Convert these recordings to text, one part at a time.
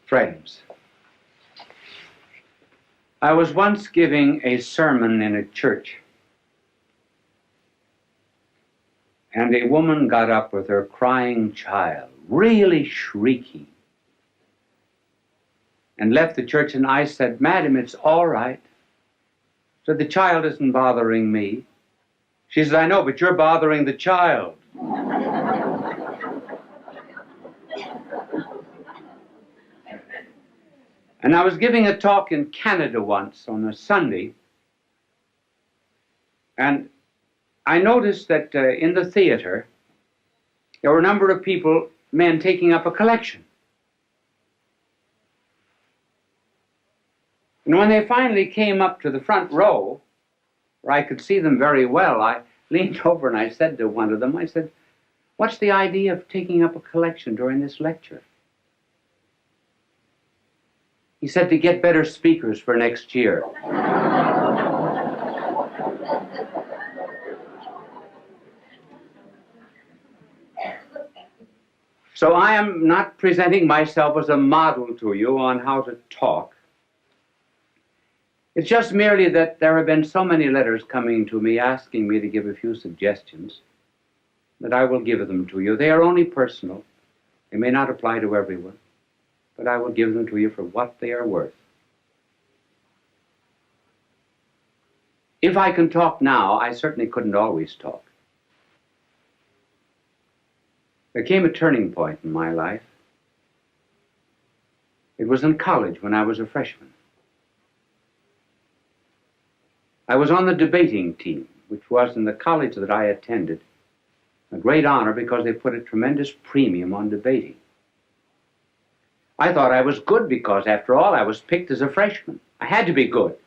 Friends, I was once giving a sermon in a church, and a woman got up with her crying child, really shrieking, and left the church, and I said, "Madam, it's all right." So the child isn't bothering me. She said, "I know, but you're bothering the child." And I was giving a talk in Canada once on a Sunday, and I noticed that in the theater, there were a number of people, men, taking up a collection. And when they finally came up to the front row, where I could see them very well, I leaned over and I said to one of them, I said, "What's the idea of taking up a collection during this lecture?" He said, "To get better speakers for next year." So I am not presenting myself as a model to you on how to talk. It's just merely that there have been so many letters coming to me asking me to give a few suggestions that I will give them to you. They are only personal. They may not apply to everyone, but I will give them to you for what they are worth. If I can talk now, I certainly couldn't always talk. There came a turning point in my life. It was in college when I was a freshman. I was on the debating team, which was in the college that I attended a great honor because they put a tremendous premium on debating. I thought I was good because, after all, I was picked as a freshman. I had to be good.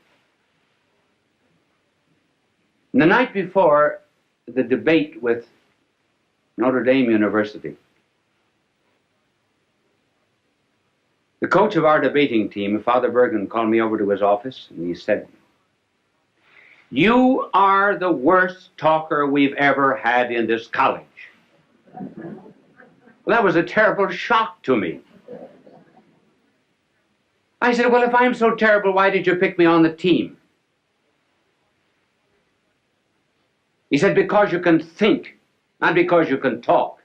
And the night before the debate with Notre Dame University, the coach of our debating team, Father Bergen, called me over to his office, and he said, "You are the worst talker we've ever had in this college." Well, that was a terrible shock to me. I said, "Well, if I'm so terrible, why did you pick me on the team?" He said, "Because you can think, not because you can talk."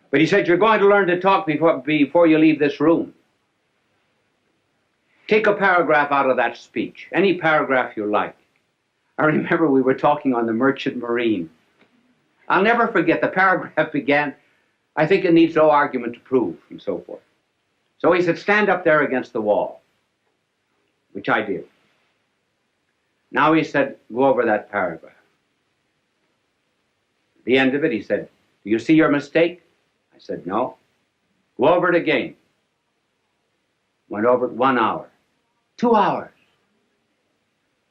But he said, "You're going to learn to talk before you leave this room. Take a paragraph out of that speech, any paragraph you like." I remember we were talking on the Merchant Marine. I'll never forget, the paragraph began, "I think it needs no argument to prove," and so forth. So he said, "Stand up there against the wall," which I did. Now he said, "Go over that paragraph." At the end of it, he said, "Do you see your mistake?" I said, "No." "Go over it again." Went over it 1 hour, 2 hours,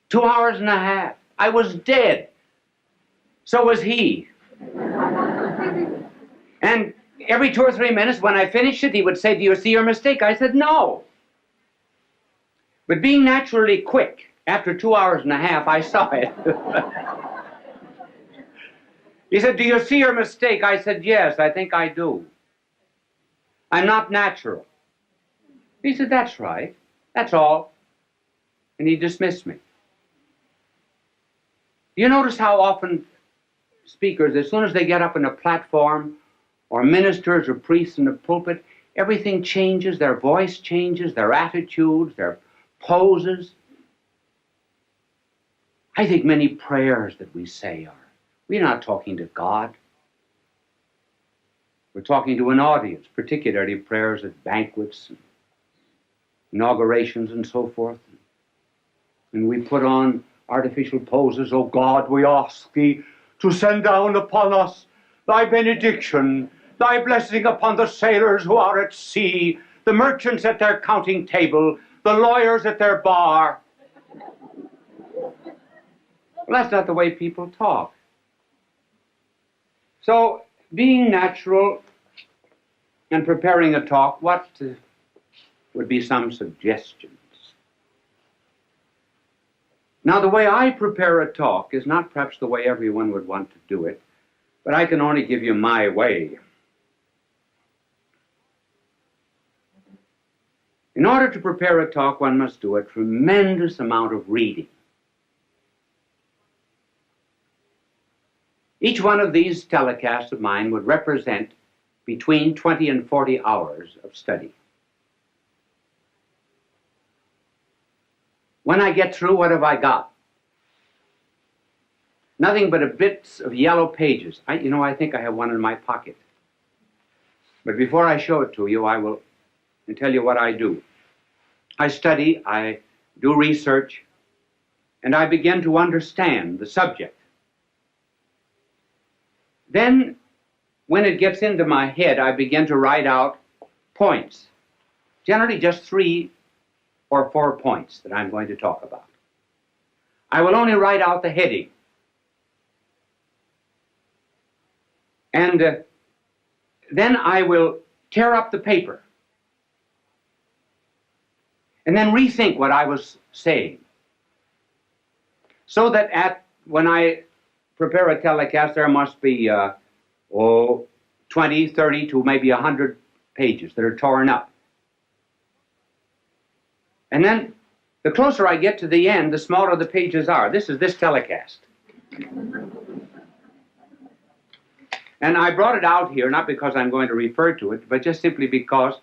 2 hours and a half. I was dead. So was he. And every 2 or 3 minutes, when I finished it, he would say, "Do you see your mistake?" I said, "No." But being naturally quick, after 2 hours and a half, I saw it. He said, "Do you see your mistake?" I said, "Yes, I think I do. I'm not natural." He said, "That's right. That's all." And he dismissed me. You notice how often speakers, as soon as they get up on a platform, or ministers or priests in the pulpit, everything changes, their voice changes, their attitudes, their poses. I think many prayers that we say we're not talking to God. We're talking to an audience, particularly prayers at banquets and inaugurations and so forth. And we put on artificial poses. "Oh God, we ask thee to send down upon us thy benediction, thy blessing upon the sailors who are at sea, the merchants at their counting table, the lawyers at their bar." Well, that's not the way people talk. So, being natural and preparing a talk, what would be some suggestions? Now, the way I prepare a talk is not perhaps the way everyone would want to do it, but I can only give you my way. In order to prepare a talk, one must do a tremendous amount of reading. Each one of these telecasts of mine would represent between 20 and 40 hours of study. When I get through, what have I got? Nothing but bits of yellow pages. I think I have one in my pocket. But before I show it to you, I will tell you what I do. I study, I do research, and I begin to understand the subject. Then, when it gets into my head, I begin to write out points, generally just 3 or 4 points that I'm going to talk about. I will only write out the heading. And then I will tear up the paper and then rethink what I was saying, so that when I prepare a telecast, there must be 20, 30 to maybe 100 pages that are torn up. And then the closer I get to the end, the smaller the pages are. This is this telecast. And I brought it out here, not because I'm going to refer to it, but just simply because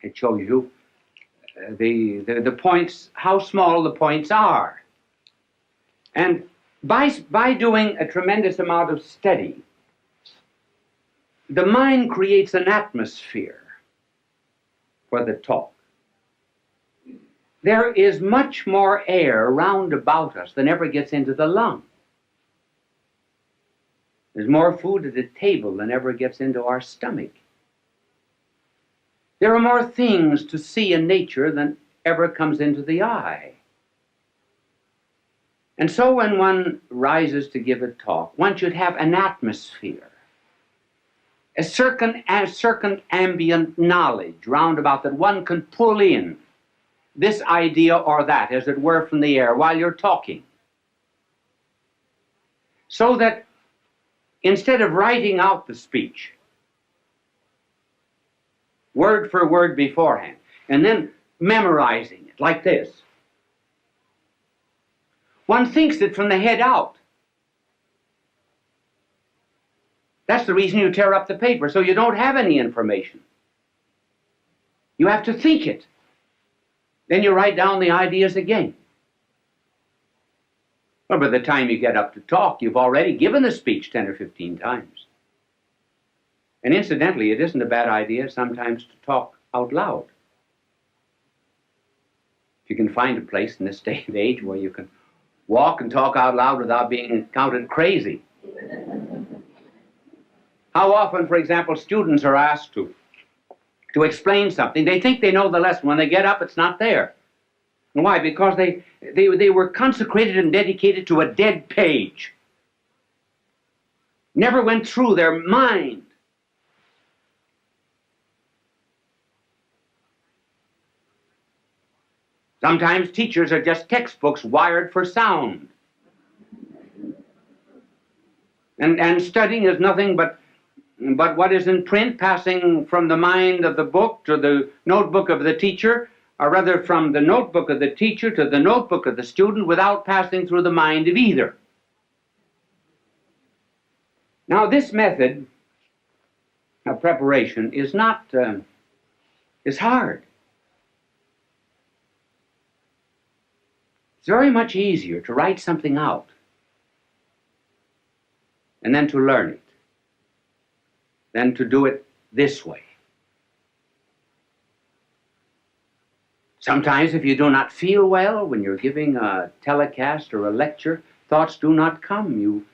it shows you the points, how small the points are. And by doing a tremendous amount of study, the mind creates an atmosphere for the talk. There is much more air round about us than ever gets into the lung. There's more food at the table than ever gets into our stomach. There are more things to see in nature than ever comes into the eye. And so when one rises to give a talk, one should have an atmosphere, a certain ambient knowledge round about that one can pull in this idea or that, as it were, from the air while you're talking. So that instead of writing out the speech, word for word beforehand, and then memorizing it like this, one thinks it from the head out. That's the reason you tear up the paper, so you don't have any information. You have to think it. Then you write down the ideas again. Well, by the time you get up to talk, you've already given the speech 10 or 15 times. And incidentally, it isn't a bad idea sometimes to talk out loud. If you can find a place in this day and age where you can walk and talk out loud without being counted crazy. How often, for example, students are asked to explain something. They think they know the lesson. When they get up, it's not there. And why? Because they were consecrated and dedicated to a dead page. Never went through their mind. Sometimes teachers are just textbooks wired for sound. And studying is nothing but what is in print, passing from the mind of the book to the notebook of the teacher, or rather from the notebook of the teacher to the notebook of the student, without passing through the mind of either. Now, this method of preparation is hard. It's very much easier to write something out and then to learn it than to do it this way. Sometimes if you do not feel well when you're giving a telecast or a lecture, thoughts do not come. You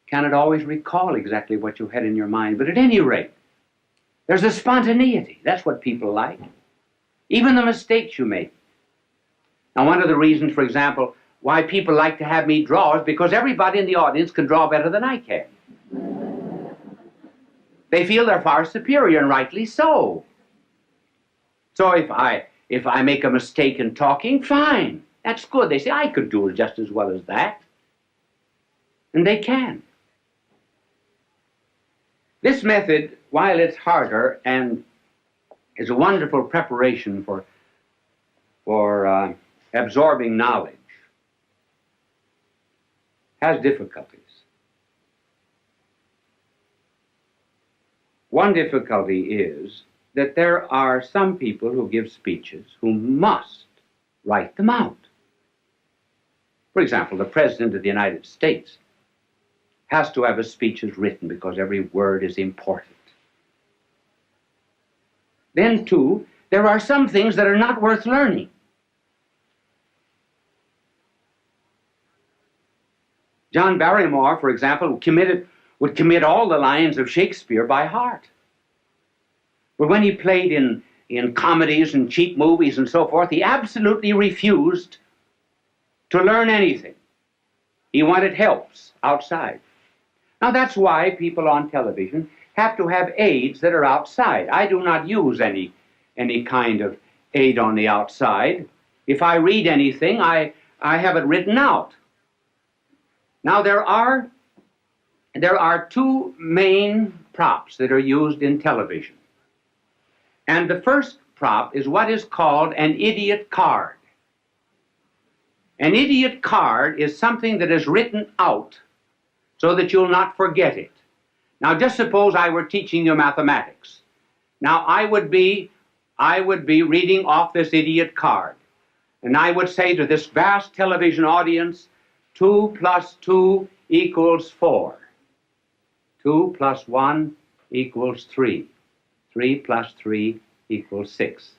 cannot always recall exactly what you had in your mind. But at any rate, there's a spontaneity. That's what people like. Even the mistakes you make. Now, one of the reasons, for example, why people like to have me draw is because everybody in the audience can draw better than I can. They feel they're far superior, and rightly so. So if I make a mistake in talking, fine. That's good. They say, I could do it just as well as that. And they can. This method, while it's harder and is a wonderful preparation for for absorbing knowledge has difficulties. One difficulty is that there are some people who give speeches who must write them out. For example, the President of the United States has to have his speeches written because every word is important. Then, too, there are some things that are not worth learning. John Barrymore, for example, would commit all the lines of Shakespeare by heart. But when he played in comedies and cheap movies and so forth, he absolutely refused to learn anything. He wanted helps outside. Now that's why people on television have to have aids that are outside. I do not use any kind of aid on the outside. If I read anything, I have it written out. Now there are two main props that are used in television. And the first prop is what is called an idiot card. An idiot card is something that is written out so that you'll not forget it. Now just suppose I were teaching you mathematics. Now I would be reading off this idiot card. And I would say to this vast television audience, 2 plus 2 equals 4. 2 plus 1 equals 3. 3 plus 3 equals 6.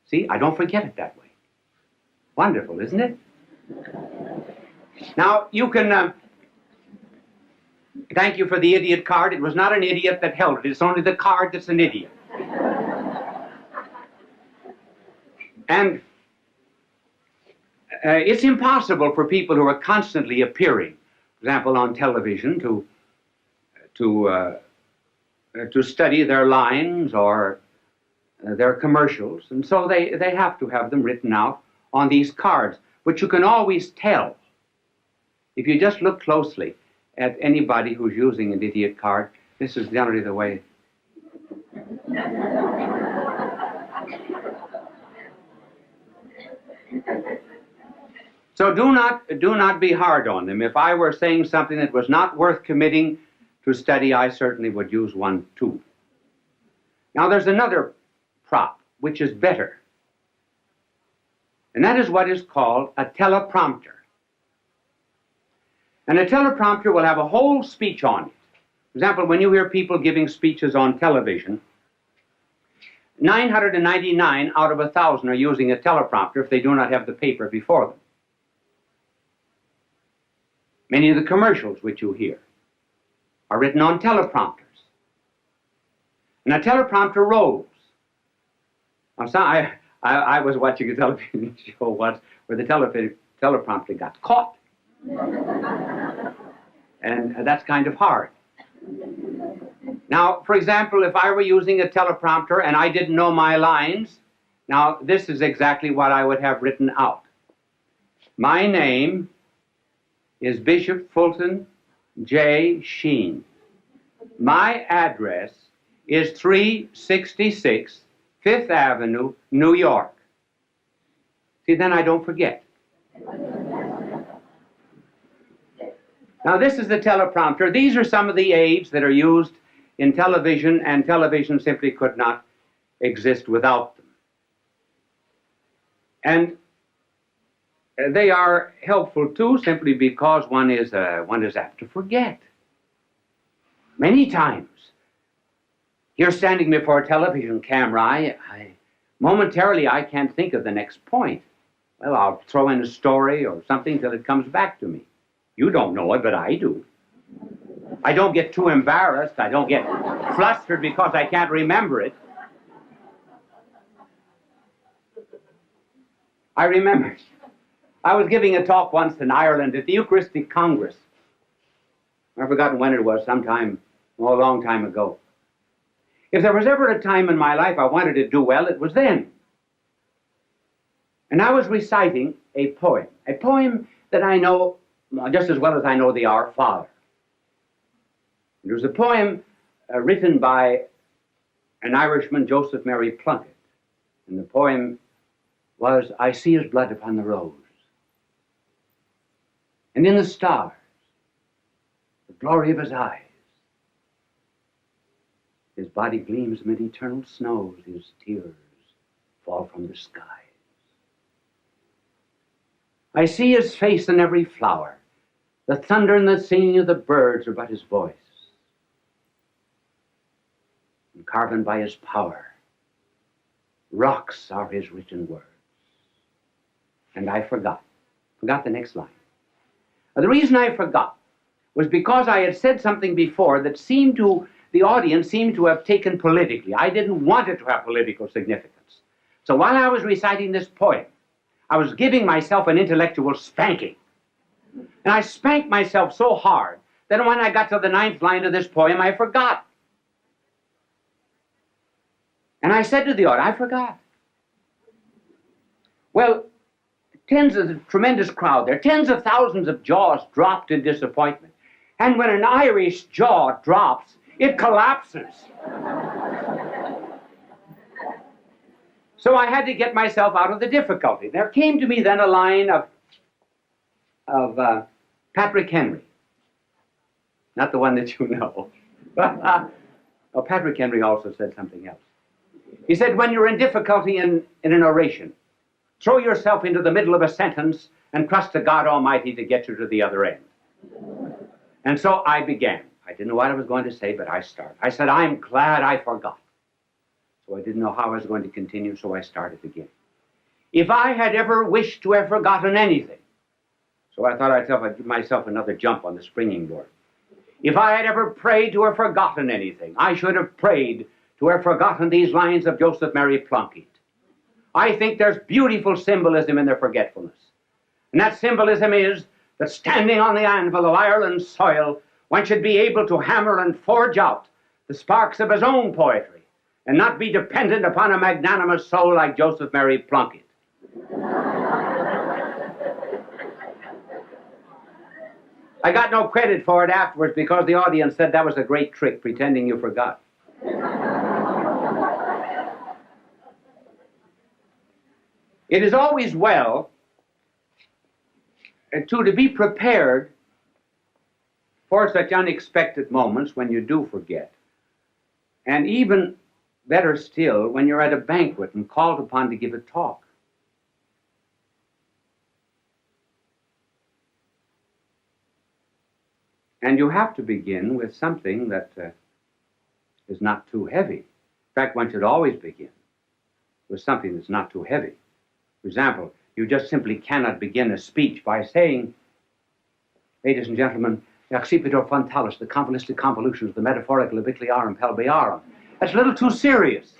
See, I don't forget it that way. Wonderful, isn't it? Now, you can... thank you for the idiot card. It was not an idiot that held it. It's only the card that's an idiot. And it's impossible for people who are constantly appearing, for example, on television, to study their lines or their commercials. And so they have to have them written out on these cards. But you can always tell, if you just look closely at anybody who's using an idiot card, this is generally the way. So do not be hard on them. If I were saying something that was not worth committing to study, I certainly would use one too. Now there's another prop which is better. And that is what is called a teleprompter. And a teleprompter will have a whole speech on it. For example, when you hear people giving speeches on television, 999 out of 1,000 are using a teleprompter if they do not have the paper before them. Many of the commercials which you hear are written on teleprompters. And a teleprompter rolls. Now, I was watching a television show once where the teleprompter got caught. And that's kind of hard. Now, for example, if I were using a teleprompter and I didn't know my lines, now this is exactly what I would have written out. My name is Bishop Fulton J.Sheen. My address is 366 Fifth Avenue, New York. See, then I don't forget. Now, this is the teleprompter. These are some of the aids that are used in television, and television simply could not exist without them. And they are helpful, too, simply because one is apt to forget. Many times, you're standing before a television camera, momentarily I can't think of the next point. Well, I'll throw in a story or something till it comes back to me. You don't know it, but I do. I don't get too embarrassed. I don't get flustered because I can't remember it. I remember, I was giving a talk once in Ireland at the Eucharistic Congress. I've forgotten when it was, a long time ago. If there was ever a time in my life I wanted to do well, it was then. And I was reciting a poem that I know just as well as I know the Our Father. It was a poem written by an Irishman, Joseph Mary Plunkett. And the poem was, I see his blood upon the rose, and in the stars, the glory of his eyes. His body gleams amid eternal snows, his tears fall from the skies. I see his face in every flower. The thunder and the singing of the birds are but his voice. And carven by his power, rocks are his written words. And I forgot the next line. Now, the reason I forgot was because I had said something before that the audience seemed to have taken politically. I didn't want it to have political significance. So while I was reciting this poem, I was giving myself an intellectual spanking. And I spanked myself so hard that when I got to the 9th line of this poem, I forgot. And I said to the audience, I forgot. Well, a tremendous crowd there, tens of thousands of jaws dropped in disappointment. And when an Irish jaw drops, it collapses. So I had to get myself out of the difficulty. There came to me then a line of Patrick Henry. Not the one that you know. Oh, Patrick Henry also said something else. He said, when you're in difficulty in an oration, throw yourself into the middle of a sentence and trust to God Almighty to get you to the other end. And so I began. I didn't know what I was going to say, but I started. I said, I'm glad I forgot. So I didn't know how I was going to continue, so I started again. If I had ever wished to have forgotten anything, so I thought I'd give myself another jump on the springing board. If I had ever prayed to have forgotten anything, I should have prayed to have forgotten these lines of Joseph Mary Plunkett. I think there's beautiful symbolism in their forgetfulness. And that symbolism is that standing on the anvil of Ireland's soil, one should be able to hammer and forge out the sparks of his own poetry and not be dependent upon a magnanimous soul like Joseph Mary Plunkett. I got no credit for it afterwards because the audience said that was a great trick, pretending you forgot. It is always well to be prepared for such unexpected moments when you do forget. And even better still, when you're at a banquet and called upon to give a talk. And you have to begin with something that is not too heavy. In fact, one should always begin with something that's not too heavy. For example, you just simply cannot begin a speech by saying, ladies and gentlemen, accipitor frontalis, the convoluted convolutions, the metaphorical abicliarum pelviarum. That's a little too serious.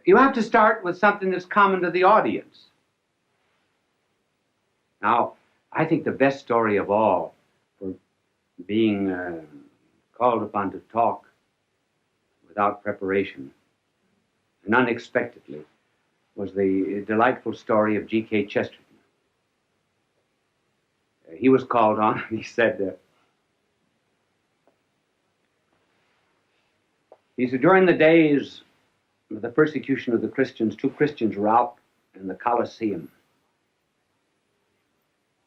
You have to start with something that's common to the audience. Now, I think the best story of all for being called upon to talk without preparation and unexpectedly was the delightful story of G.K. Chesterton. He was called on, and he said, during the days of the persecution of the Christians, 2 Christians were out in the Colosseum.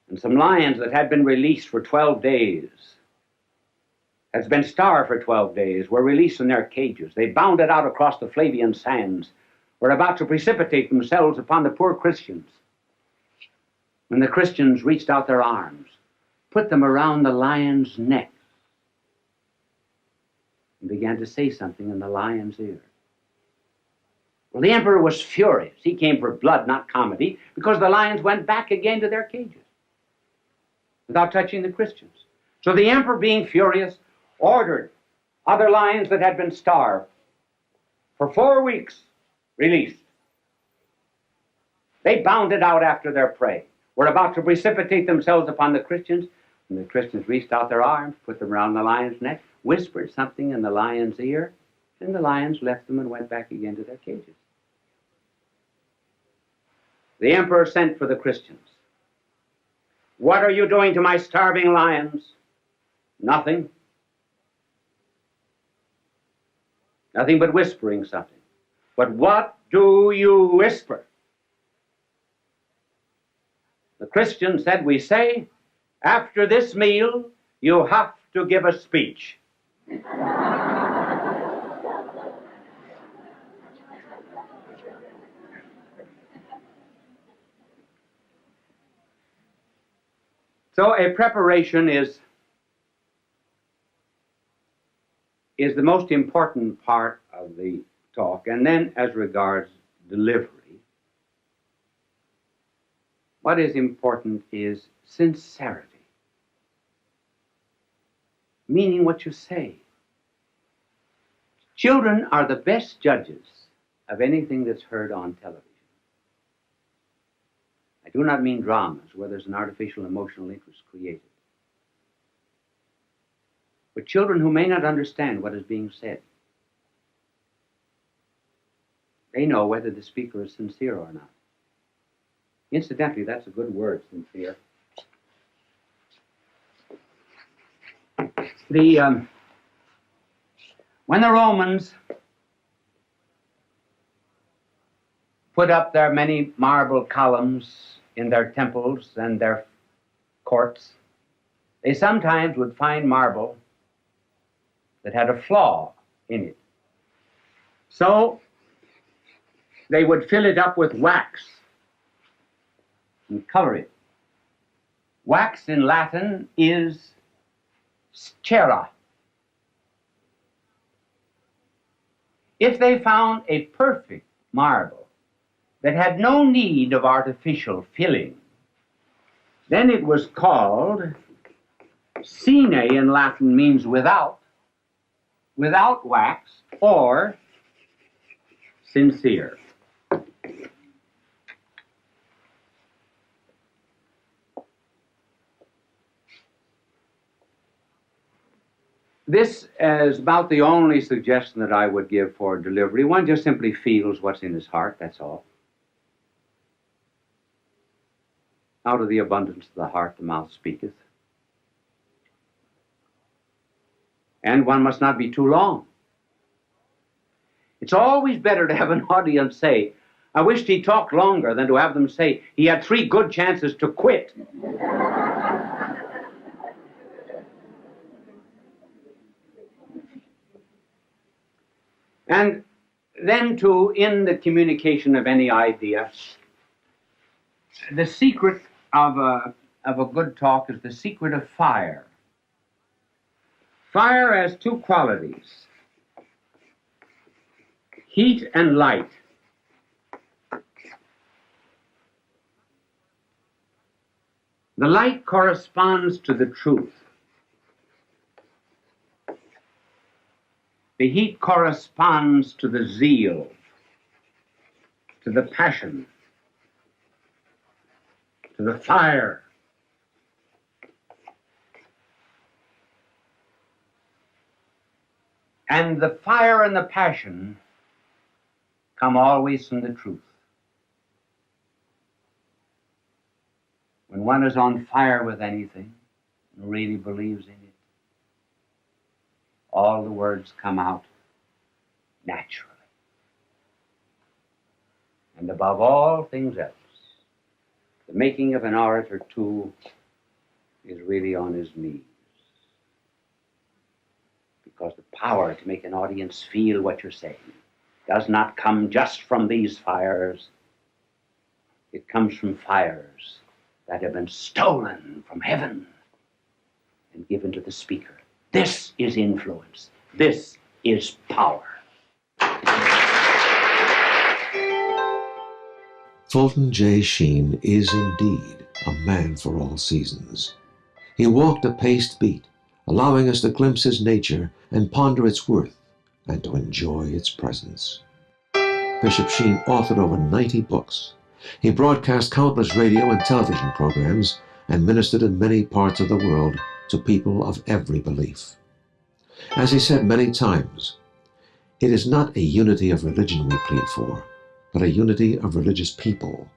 And some lions that had been released for 12 days, has been starved for 12 days, were released from their cages. They bounded out across the Flavian sands, were about to precipitate themselves upon the poor Christians. When the Christians reached out their arms, put them around the lion's neck, and began to say something in the lion's ear. Well, the emperor was furious. He came for blood, not comedy, because the lions went back again to their cages without touching the Christians. So the emperor, being furious, ordered other lions that had been starved for 4 weeks released. They bounded out after their prey, were about to precipitate themselves upon the Christians, and the Christians reached out their arms, put them around the lion's neck, whispered something in the lion's ear, and the lions left them and went back again to their cages. The emperor sent for the Christians. What are you doing to my starving lions? Nothing. Nothing but whispering something. But what do you whisper? The Christian said, we say, after this meal, you have to give a speech. So a preparation is the most important part of the talk. And then as regards delivery, what is important is sincerity, meaning what you say. Children are the best judges of anything that's heard on television. I do not mean dramas where there's an artificial emotional interest created, but children who may not understand what is being said. They know whether the speaker is sincere or not. Incidentally, that's a good word, sincere. When the Romans put up their many marble columns in their temples and their courts, they sometimes would find marble that had a flaw in it. So they would fill it up with wax and cover it. Wax in Latin is cera. If they found a perfect marble that had no need of artificial filling, then it was called sine in Latin, means without wax, or sincere. This is about the only suggestion that I would give for delivery. One just simply feels what's in his heart, that's all. Out of the abundance of the heart, the mouth speaketh. And one must not be too long. It's always better to have an audience say, I wished he talked longer, than to have them say, he had 3 good chances to quit. And then in the communication of any idea, the secret of a good talk is the secret of fire. Fire has 2 qualities, heat and light. The light corresponds to the truth. The heat corresponds to the zeal, to the passion, to the fire. And the fire and the passion come always from the truth. When one is on fire with anything and really believes in it, all the words come out naturally. And above all things else, the making of an orator, too, is really on his knees. Because the power to make an audience feel what you're saying does not come just from these fires. It comes from fires that have been stolen from heaven and given to the speaker. This is influence. This is power. Fulton J.Sheen is indeed a man for all seasons. He walked a paced beat, allowing us to glimpse his nature and ponder its worth and to enjoy its presence. Bishop Sheen authored over 90 books. He broadcast countless radio and television programs and ministered in many parts of the world to people of every belief. As he said many times, it is not a unity of religion we plead for, but a unity of religious people.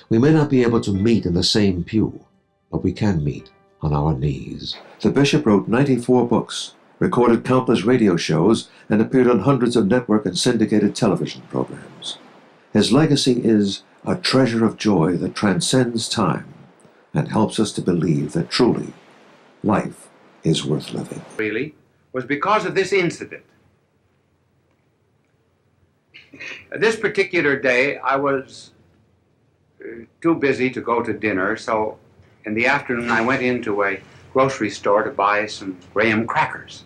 We may not be able to meet in the same pew, but we can meet on our knees. The bishop wrote 94 books, recorded countless radio shows, and appeared on hundreds of network and syndicated television programs. His legacy is a treasure of joy that transcends time and helps us to believe that truly life is worth living. Really, was because of this incident. This particular day, I was too busy to go to dinner, so in the afternoon I went into a grocery store to buy some graham crackers.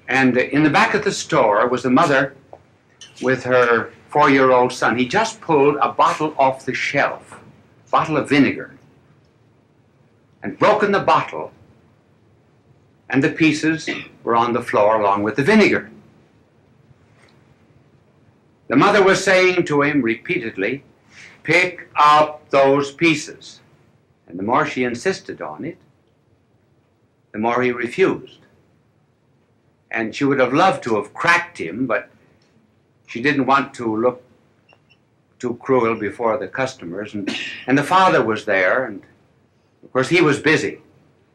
And in the back of the store was the mother with her 4-year-old son. He just pulled a bottle off the shelf, a bottle of vinegar, and broken the bottle, and the pieces were on the floor along with the vinegar. The mother was saying to him repeatedly, "Pick up those pieces." And the more she insisted on it, the more he refused. And she would have loved to have cracked him, but she didn't want to look too cruel before the customers. And the father was there, and of course he was busy.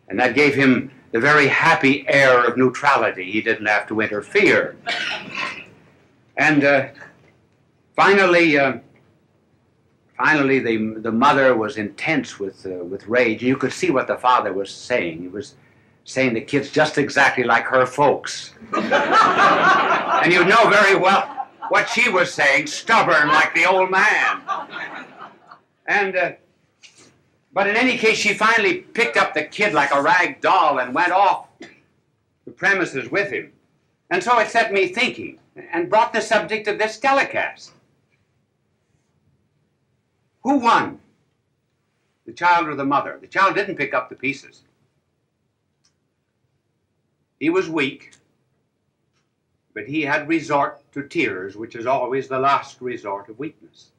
And that gave him the very happy air of neutrality. He didn't have to interfere. And finally, the mother was intense with rage. You could see what the father was saying. He was saying the kid's just exactly like her folks. And you know very well what she was saying, stubborn like the old man. And but in any case, she finally picked up the kid like a rag doll and went off the premises with him. And so it set me thinking and brought the subject of this telecast. Who won? The child or the mother? The child didn't pick up the pieces. He was weak, but he had resort to tears, which is always the last resort of weakness.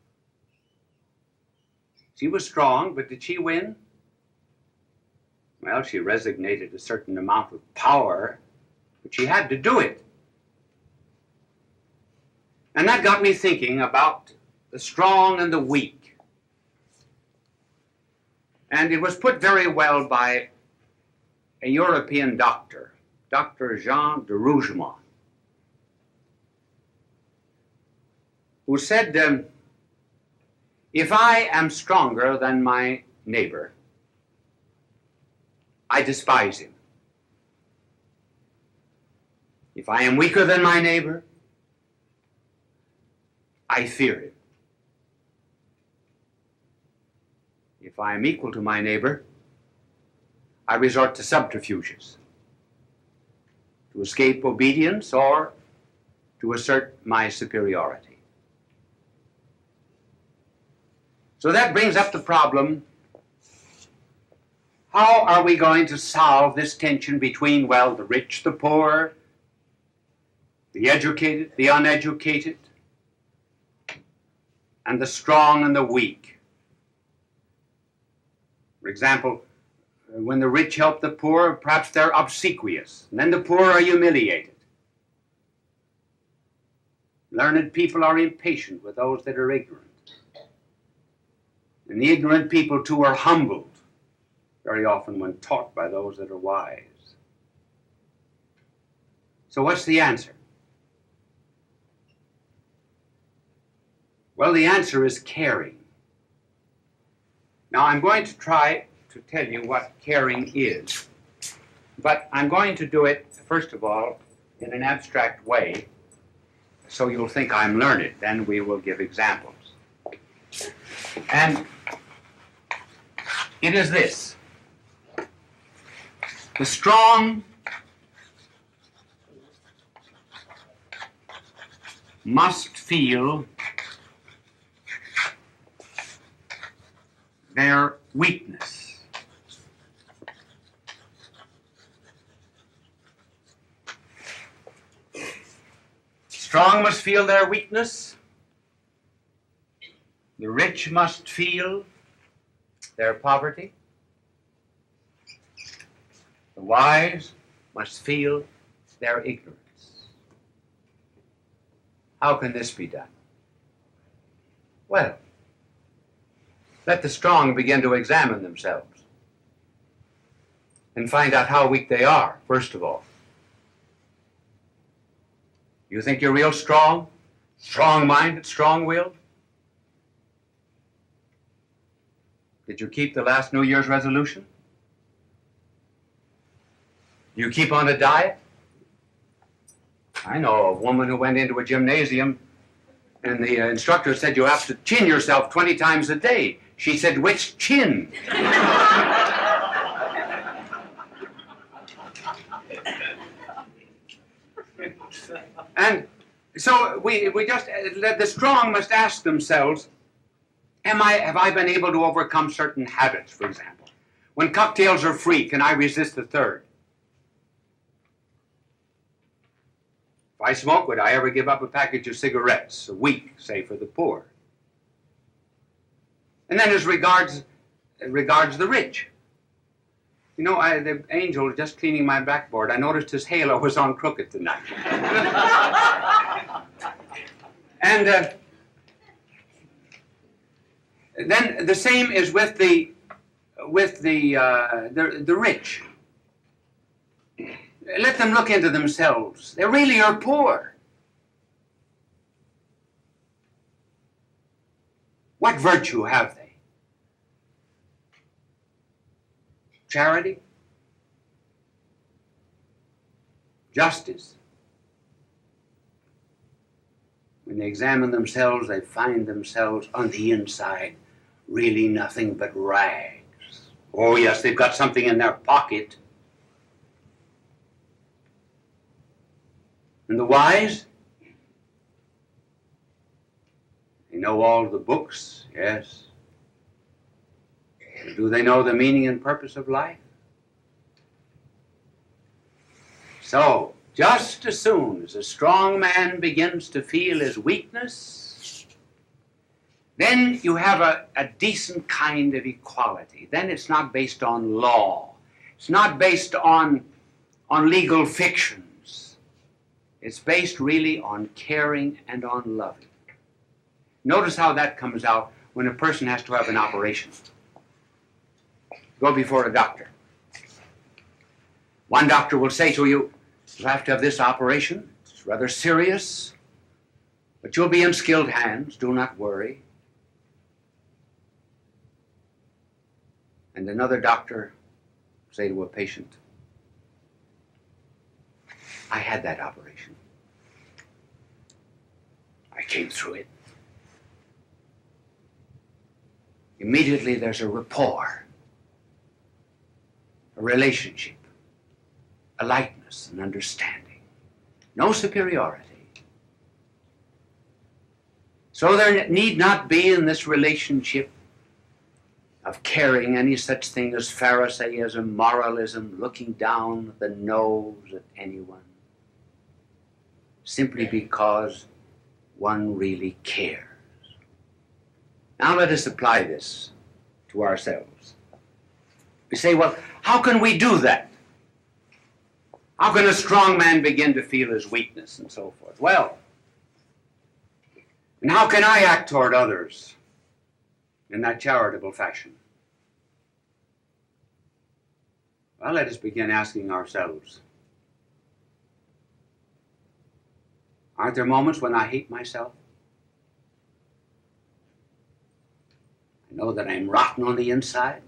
She was strong, but did she win? Well, she resignated a certain amount of power, but she had to do it. And that got me thinking about the strong and the weak. And it was put very well by a European doctor, Dr. Jean de Rougemont, who said, if I am stronger than my neighbor, I despise him. If I am weaker than my neighbor, I fear him. If I am equal to my neighbor, I resort to subterfuges to escape obedience or to assert my superiority. So that brings up the problem, how are we going to solve this tension between, well, the rich, the poor, the educated, the uneducated, and the strong and the weak? For example, when the rich help the poor, perhaps they're obsequious, and then the poor are humiliated. Learned people are impatient with those that are ignorant. And the ignorant people, too, are humbled very often when taught by those that are wise. So what's the answer? Well, the answer is caring. Now, I'm going to try to tell you what caring is, but I'm going to do it, first of all, in an abstract way, so you'll think I'm learned. Then we will give examples. And it is this. The strong must feel their weakness. Strong must feel their weakness. The rich must feel their poverty. The wise must feel their ignorance. How can this be done? Well, let the strong begin to examine themselves and find out how weak they are, first of all. You think you're real strong? Strong-minded, strong-willed? Did you keep the last New Year's resolution? Do you keep on a diet? I know a woman who went into a gymnasium and the instructor said you have to chin yourself 20 times a day. She said, which chin? And so we just, the strong must ask themselves, have I been able to overcome certain habits, for example? When cocktails are free, can I resist the third? If I smoke, would I ever give up a package of cigarettes a week, say, for the poor? And then as regards the rich. You know, the angel just cleaning my backboard, I noticed his halo was on crooked tonight. And then the same is with the rich. Let them look into themselves. They really are poor. What virtue have they? Charity? Justice? When they examine themselves, they find themselves on the inside really nothing but rags. Oh yes, they've got something in their pocket. And the wise? They know all the books, yes. But do they know the meaning and purpose of life? So, just as soon as a strong man begins to feel his weakness, then you have a decent kind of equality. Then it's not based on law. It's not based on legal fictions. It's based really on caring and on loving. Notice how that comes out when a person has to have an operation. Go before a doctor. One doctor will say to you, you'll have to have this operation. It's rather serious, but you'll be in skilled hands. Do not worry. And another doctor will say to a patient, I had that operation. I came through it. Immediately there's a rapport, a relationship, a likeness, an understanding. No superiority. So there need not be in this relationship of caring any such thing as Pharisaism, moralism, looking down the nose at anyone, simply because one really cares. Now let us apply this to ourselves. We say, well, how can we do that? How can a strong man begin to feel his weakness and so forth? Well, and how can I act toward others in that charitable fashion? Well, let us begin asking ourselves, aren't there moments when I hate myself? I know that I'm rotten on the inside.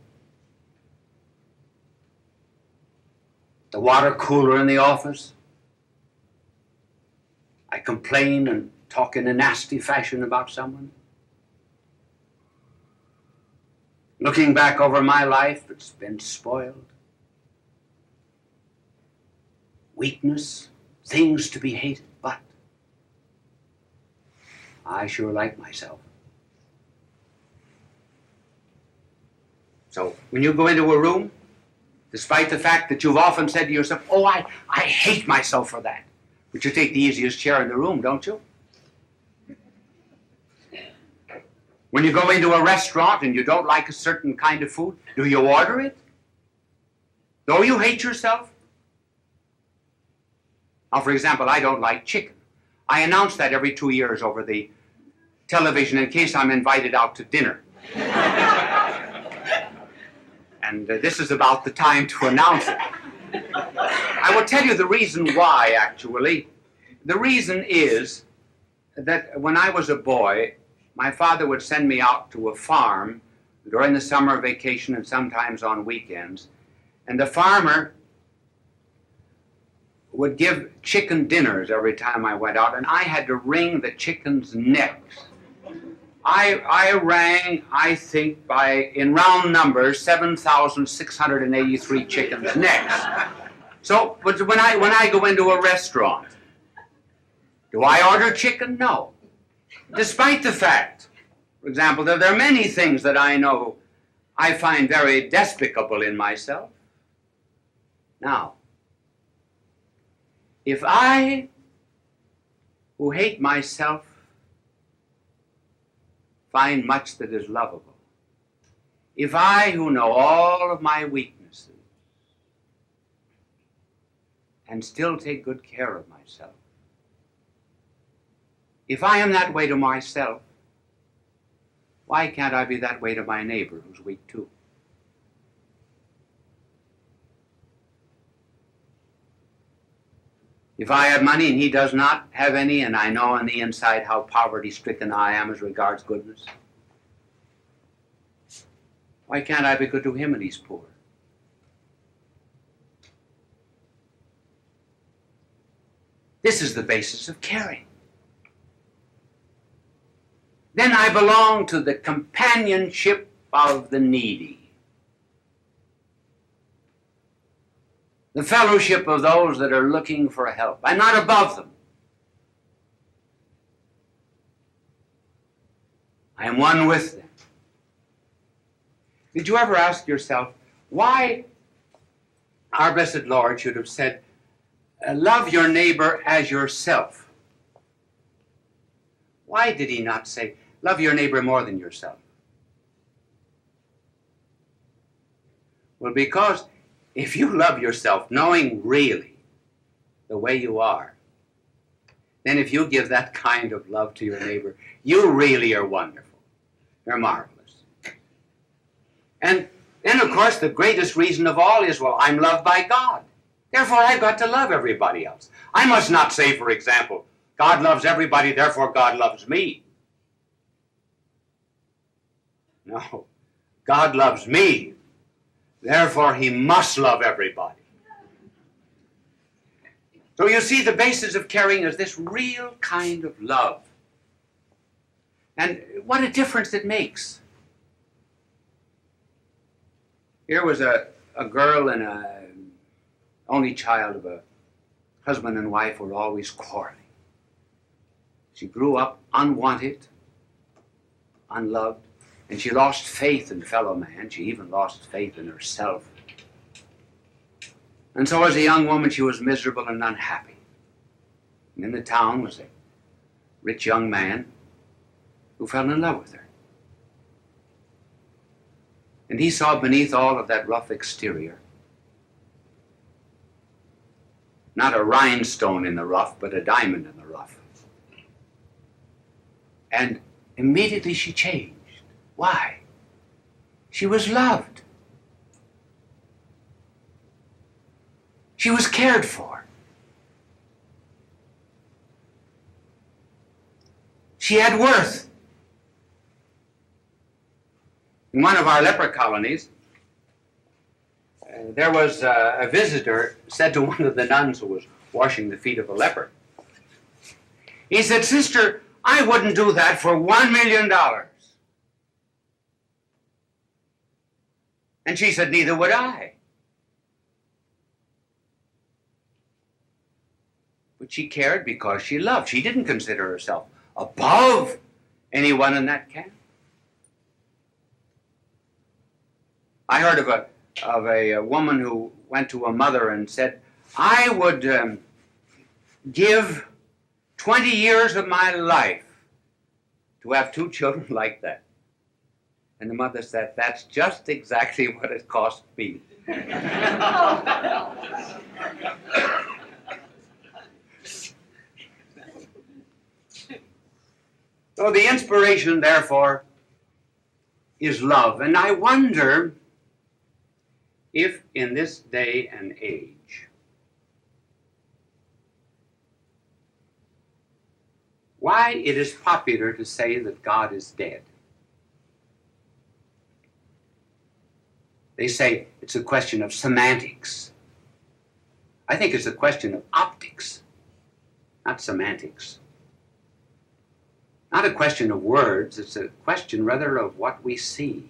The water cooler in the office. I complain and talk in a nasty fashion about someone. Looking back over my life, it's been spoiled. Weakness, things to be hated, but I sure like myself. So when you go into a room, despite the fact that you've often said to yourself, oh, I hate myself for that, but you take the easiest chair in the room, don't you? When you go into a restaurant and you don't like a certain kind of food, do you order it? Though you hate yourself? Now, for example, I don't like chicken. I announce that every 2 years over the television in case I'm invited out to dinner. And this is about the time to announce it. I will tell you the reason why, actually. The reason is that when I was a boy, my father would send me out to a farm during the summer vacation and sometimes on weekends, and the farmer would give chicken dinners every time I went out, and I had to wring the chickens' necks. I rang, I think, in round numbers, 7,683 chickens' necks. So, but when I go into a restaurant, do I order chicken? No. Despite the fact, for example, that there are many things that I know I find very despicable in myself. Now, if I, who hate myself, find much that is lovable, if I, who know all of my weaknesses, and still take good care of myself, if I am that way to myself, why can't I be that way to my neighbor who's weak too? If I have money and he does not have any, and I know on the inside how poverty-stricken I am as regards goodness, why can't I be good to him and he's poor? This is the basis of caring. Then I belong to the companionship of the needy, the fellowship of those that are looking for help. I'm not above them. I am one with them. Did you ever ask yourself why our blessed Lord should have said, love your neighbor as yourself? Why did he not say, love your neighbor more than yourself? Well, because if you love yourself, knowing really the way you are, then if you give that kind of love to your neighbor, you really are wonderful. You're marvelous. And then, of course, the greatest reason of all is, well, I'm loved by God. Therefore, I've got to love everybody else. I must not say, for example, God loves everybody, therefore God loves me. No. God loves me, therefore he must love everybody. So you see, the basis of caring is this real kind of love. And what a difference it makes. Here was a girl and a only child of a husband and wife who were always quarreling. She grew up unwanted, unloved, and she lost faith in fellow man. She even lost faith in herself. And so as a young woman, she was miserable and unhappy. And in the town was a rich young man who fell in love with her. And he saw beneath all of that rough exterior not a rhinestone in the rough, but a diamond in the rough. And immediately she changed. Why? She was loved. She was cared for. She had worth. In one of our leper colonies, there was a visitor said to one of the nuns who was washing the feet of a leper. He said, "Sister, I wouldn't do that for $1 million. And she said, "Neither would I." But she cared because she loved. She didn't consider herself above anyone in that camp. I heard of a woman who went to a mother and said, "I would give 20 years of my life to have 2 children like that." And the mother said, "That's just exactly what it cost me." So the inspiration, therefore, is love. And I wonder if in this day and age why it is popular to say that God is dead. They say it's a question of semantics. I think it's a question of optics, not semantics. Not a question of words, it's a question rather of what we see.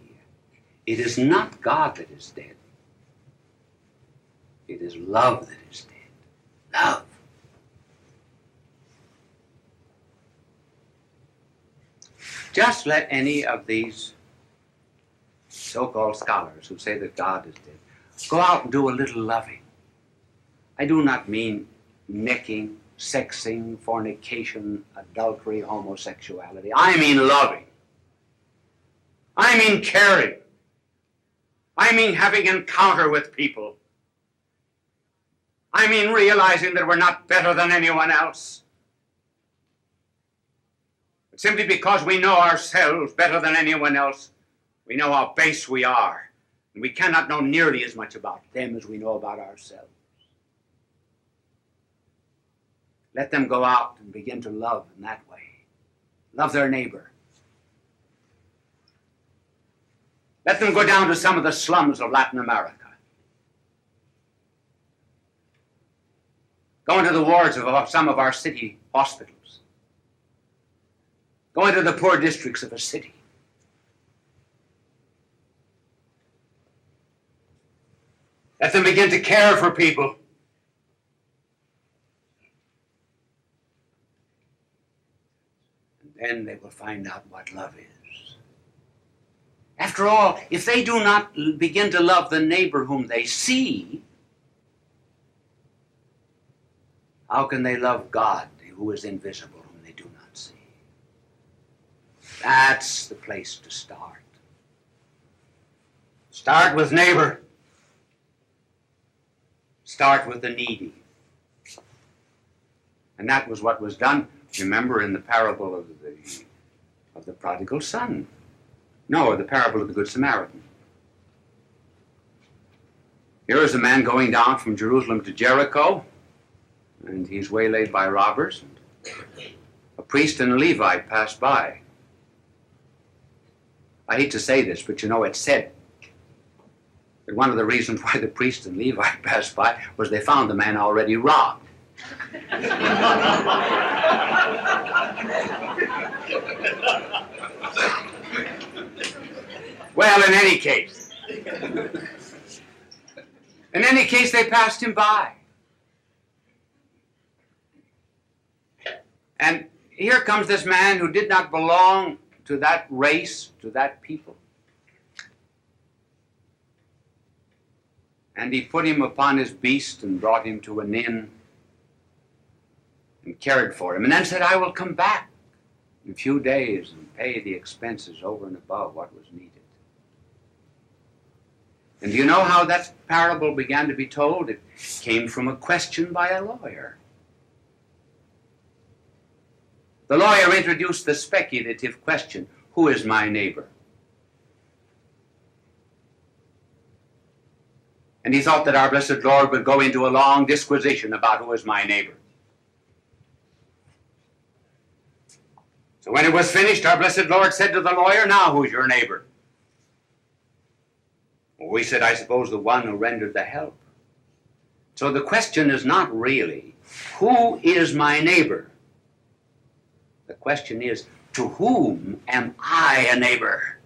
It is not God that is dead. It is love that is dead. Love. Just let any of these so-called scholars who say that God is dead go out and do a little loving. I do not mean necking, sexing, fornication, adultery, homosexuality. I mean loving. I mean caring. I mean having encounter with people. I mean realizing that we're not better than anyone else. But simply because we know ourselves better than anyone else, we know how base we are. And we cannot know nearly as much about them as we know about ourselves. Let them go out and begin to love in that way. Love their neighbor. Let them go down to some of the slums of Latin America. Go into the wards of some of our city hospitals. Go into the poor districts of a city. Let them begin to care for people. And then they will find out what love is. After all, if they do not begin to love the neighbor whom they see, how can they love God who is invisible, whom they do not see? That's the place to start. Start with neighbor. Start with the needy. And that was what was done, remember, in the parable of the prodigal son. No, the parable of the Good Samaritan. Here is a man going down from Jerusalem to Jericho, and he's waylaid by robbers. A priest and a Levite pass by. I hate to say this, but you know, it's said that one of the reasons why the priest and Levite passed by was they found the man already robbed. Well, in any case, they passed him by. And here comes this man who did not belong to that race, to that people. And he put him upon his beast and brought him to an inn and cared for him. And then said, I will come back in a few days and pay the expenses over and above what was needed. And do you know how that parable began to be told? It came from a question by a lawyer. The lawyer introduced the speculative question, who is my neighbor? And he thought that our blessed Lord would go into a long disquisition about who is my neighbor. So when it was finished, our blessed Lord said to the lawyer, now who's your neighbor? Well, we said, I suppose the one who rendered the help. So the question is not really, who is my neighbor? The question is, to whom am I a neighbor?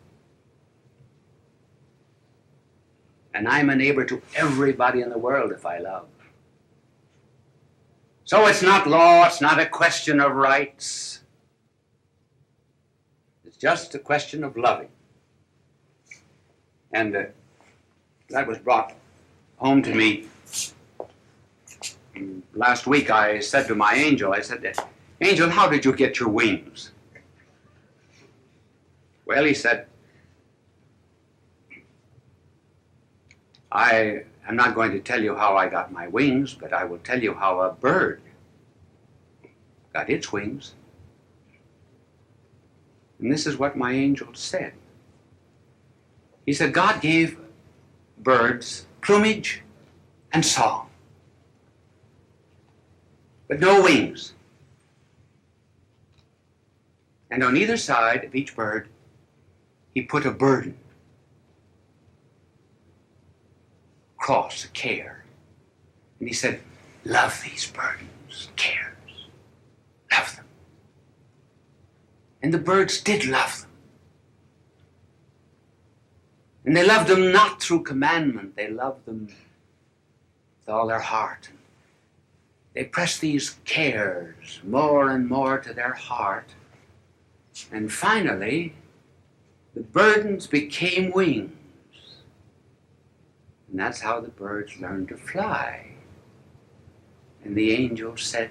And I'm a neighbor to everybody in the world if I love. So it's not law, it's not a question of rights. It's just a question of loving. And that was brought home to me last week. I said to my angel, I said, Angel, how did you get your wings? Well, he said, I am not going to tell you how I got my wings, but I will tell you how a bird got its wings. And this is what my angel said. He said, God gave birds plumage and song, but no wings. And on either side of each bird, he put a burden, cross, a care. And he said, love these burdens, cares, love them. And the birds did love them. And they loved them not through commandment, they loved them with all their heart. They pressed these cares more and more to their heart. And finally, the burdens became wings. And that's how the birds learned to fly. And the angel said,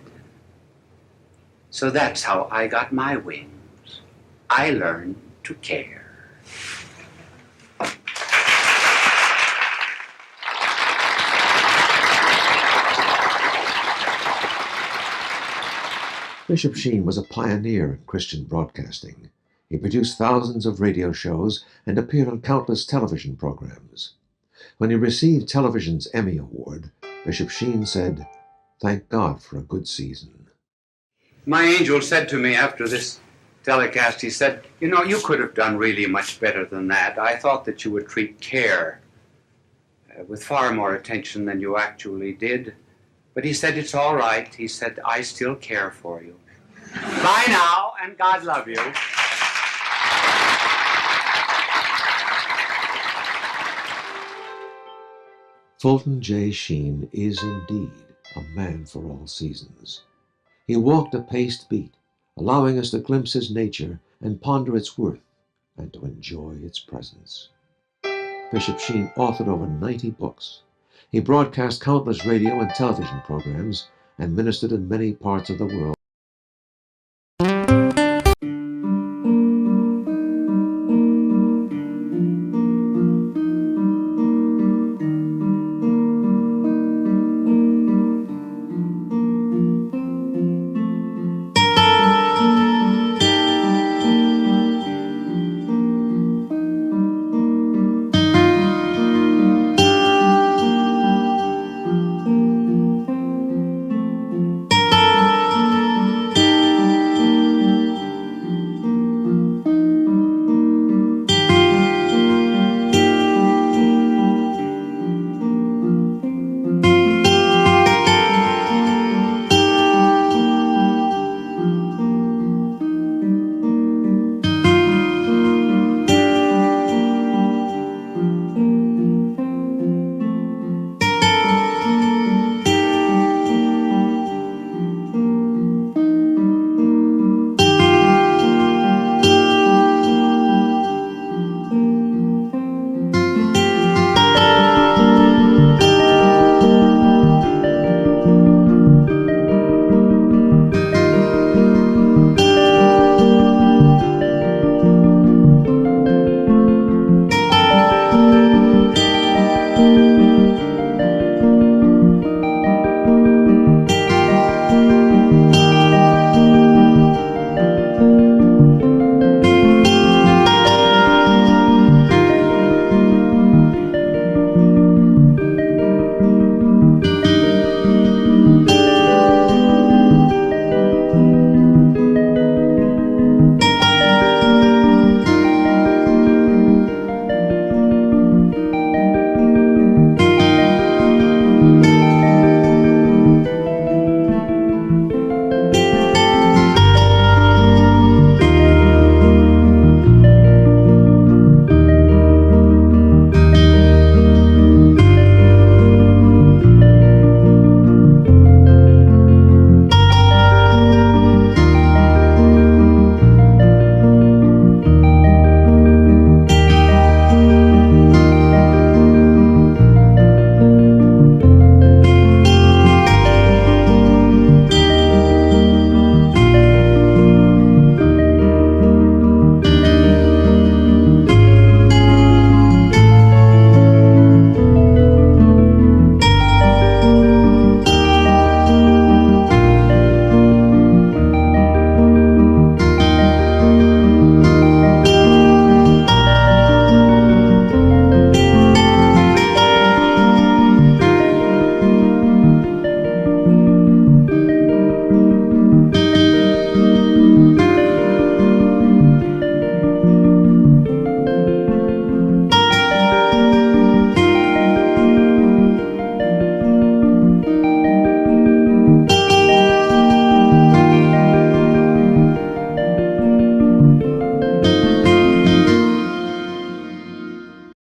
so that's how I got my wings. I learned to care. Bishop Sheen was a pioneer in Christian broadcasting. He produced thousands of radio shows and appeared on countless television programs. When he received television's Emmy Award, Bishop Sheen said, "Thank God for a good season." My angel said to me after this telecast, he said, you know, you could have done really much better than that. I thought that you would treat care with far more attention than you actually did. But he said, it's all right. He said, I still care for you. Bye now, and God love you. Fulton J.Sheen is indeed a man for all seasons. He walked a paced beat, allowing us to glimpse his nature and ponder its worth and to enjoy its presence. Bishop Sheen authored over 90 books. He broadcast countless radio and television programs and ministered in many parts of the world